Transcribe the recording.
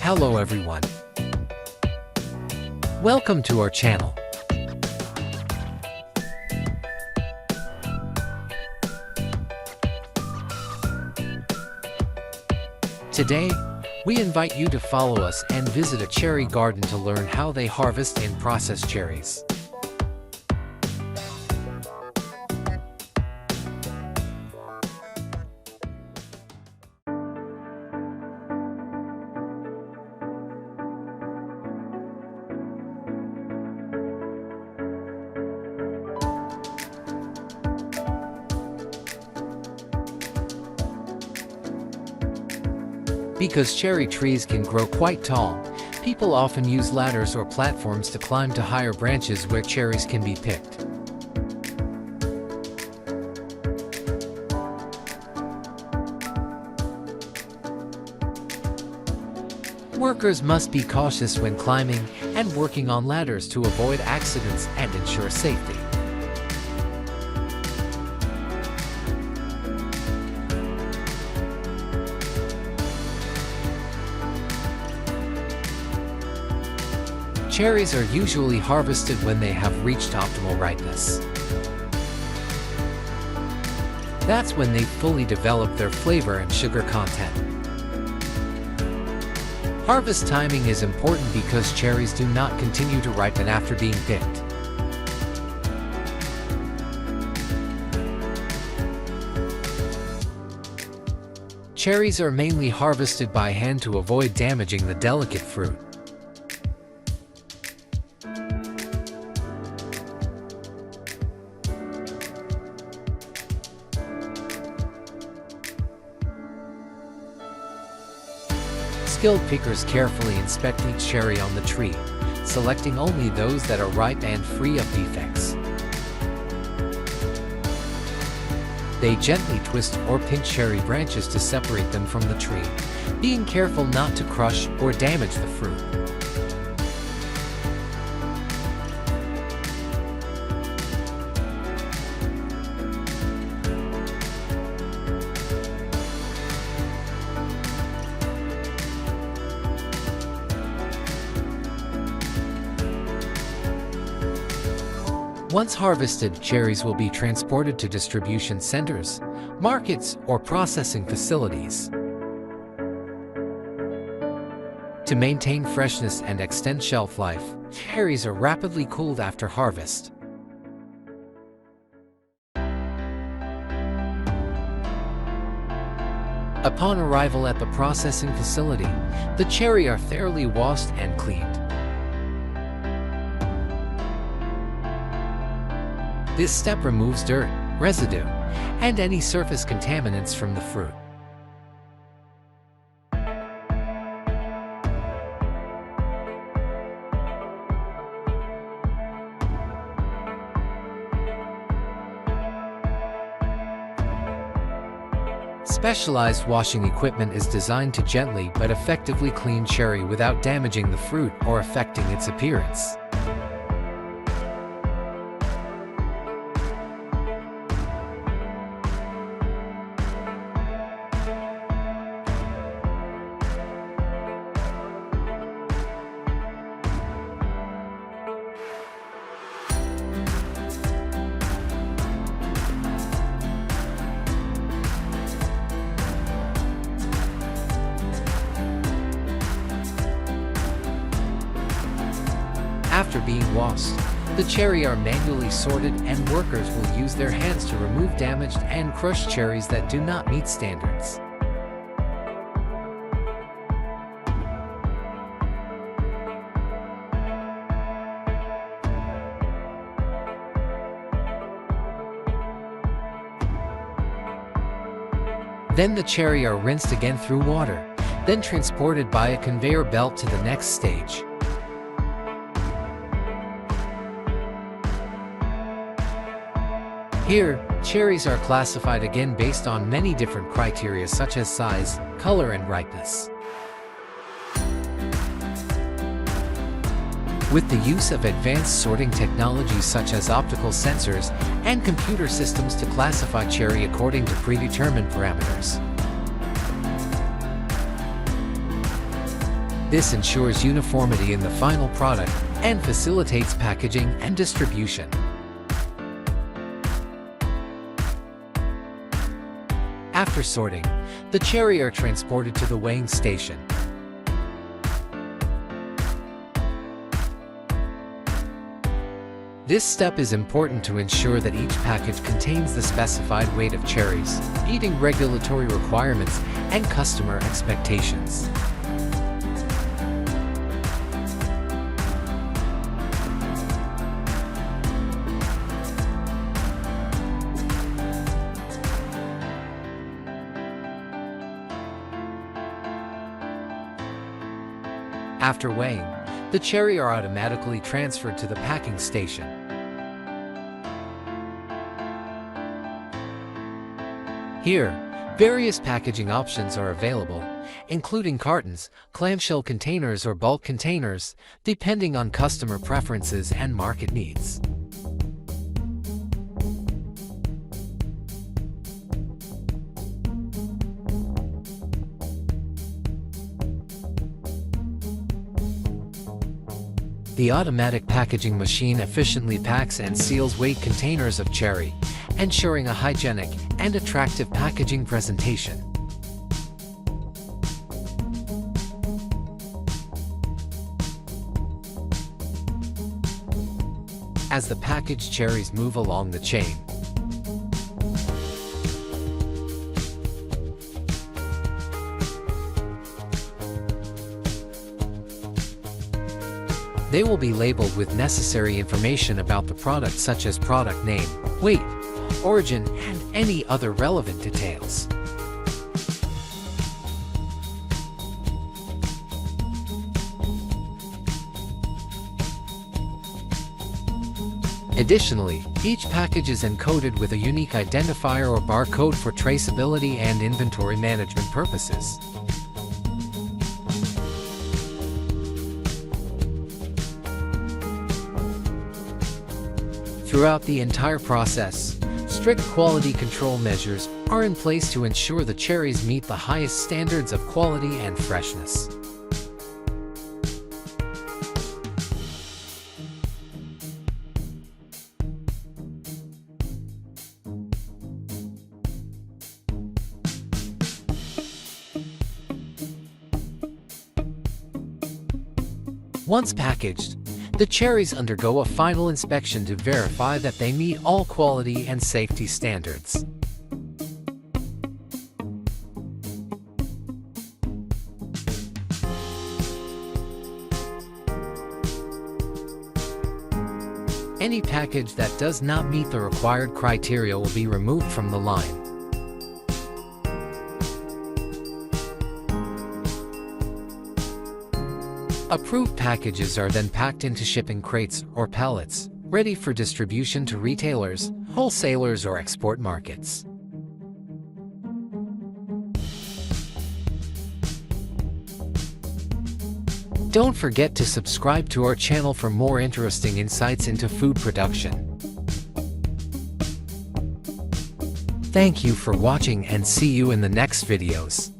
Hello everyone. Welcome to our channel. Today, we invite you to follow us and visit a cherry garden to learn how they harvest and process cherries. Because cherry trees can grow quite tall, people often use ladders or platforms to climb to higher branches where cherries can be picked. Workers must be cautious when climbing and working on ladders to avoid accidents and ensure safety. Cherries are usually harvested when they have reached optimal ripeness. That's when they fully develop their flavor and sugar content. Harvest timing is important because cherries do not continue to ripen after being picked. Cherries are mainly harvested by hand to avoid damaging the delicate fruit. Skilled pickers carefully inspect each cherry on the tree, selecting only those that are ripe and free of defects. They gently twist or pinch cherry branches to separate them from the tree, being careful not to crush or damage the fruit. Once harvested, cherries will be transported to distribution centers, markets, or processing facilities. To maintain freshness and extend shelf life, cherries are rapidly cooled after harvest. Upon arrival at the processing facility, the cherries are thoroughly washed and cleaned. This step removes dirt, residue, and any surface contaminants from the fruit. Specialized washing equipment is designed to gently but effectively clean cherry without damaging the fruit or affecting its appearance. After being washed, the cherries are manually sorted and workers will use their hands to remove damaged and crushed cherries that do not meet standards. Then the cherries are rinsed again through water, then transported by a conveyor belt to the next stage. Here, cherries are classified again based on many different criteria such as size, color, and ripeness. With the use of advanced sorting technologies such as optical sensors and computer systems to classify cherry according to predetermined parameters. This ensures uniformity in the final product and facilitates packaging and distribution. After sorting, the cherry are transported to the weighing station. This step is important to ensure that each package contains the specified weight of cherries, meeting regulatory requirements and customer expectations. After weighing, the cherry are automatically transferred to the packing station. Here, various packaging options are available, including cartons, clamshell containers or bulk containers, depending on customer preferences and market needs. The automatic packaging machine efficiently packs and seals weight containers of cherry, ensuring a hygienic and attractive packaging presentation. As the packaged cherries move along the chain, they will be labeled with necessary information about the product such as product name, weight, origin, and any other relevant details. Additionally, each package is encoded with a unique identifier or barcode for traceability and inventory management purposes. Throughout the entire process, strict quality control measures are in place to ensure the cherries meet the highest standards of quality and freshness. Once packaged, the cherries undergo a final inspection to verify that they meet all quality and safety standards. Any package that does not meet the required criteria will be removed from the line. Approved packages are then packed into shipping crates or pallets, ready for distribution to retailers, wholesalers, or export markets. Don't forget to subscribe to our channel for more interesting insights into food production. Thank you for watching and see you in the next videos.